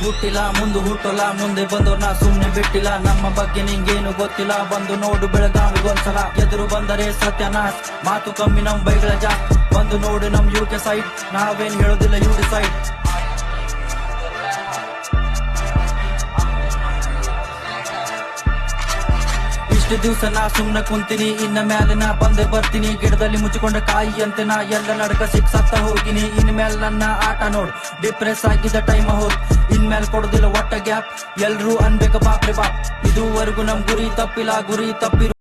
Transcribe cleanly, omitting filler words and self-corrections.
ಹುಟ್ಟಿಲ್ಲ ಮುಂದೆ ಹುಟ್ಟಲ್ಲ, ಮುಂದೆ ಬಂದೋರ್ನ ಸುಮ್ನೆ ಬಿಟ್ಟಿಲ್ಲ. ನಮ್ಮ ಬಗ್ಗೆ ನಿಂಗೇನು ಗೊತ್ತಿಲ್ಲ, ಬಂದು ನೋಡು ಬೆಳಗಾವಿಗೊಂದ್ಸಲ. ಎದುರು ಬಂದರೆ ಸತ್ಯನಾಶ್, ಮಾತು ಕಮ್ಮಿ ನಮ್ ಬೈಗಳ ಜಾಸ್ತಿ. ಬಂದು ನೋಡು ನಮ್ ಯುಕೆ ಸೈಡ್, ನಾವೇನ್ ಹೇಳೋದಿಲ್ಲ ಯು ಡಿಸೈಡ್. ಇಷ್ಟು ದಿವ್ಸ ನಾ ಸುಮ್ನೆ ಕುಂತೀನಿ, ಇನ್ನ ಮ್ಯಾಲೆ ನಾ ಬಂದೆ ಬರ್ತೀನಿ. ಗಿಡದಲ್ಲಿ ಮುಚ್ಚಿಕೊಂಡ ಕಾಯಿ ಅಂತೆ ನಾ ಎಲ್ಲ ನಡಕ ಸಿಕ್ಸತ್ತ ಹೋಗಿನಿ. ಇನ್ಮೇಲೆ ನನ್ನ ಆಟ ನೋಡ್, ಡಿಪ್ರೆಸ್ ಆಗಿದ್ದ ಟೈಮ್ ಹೋದ್. ಇನ್ಮೇಲೆ ಕೊಡೋದಿಲ್ಲ ಒಟ್ಟ ಗ್ಯಾಪ್, ಎಲ್ರೂ ಅನ್ಬೇಕ ಬಾಪ್ರೆ ಬಾಪ್. ಇದುವರೆಗೂ ನಮ್ ಗುರಿ ತಪ್ಪಿಲ್ಲ, ಗುರಿ ತಪ್ಪಿರೋ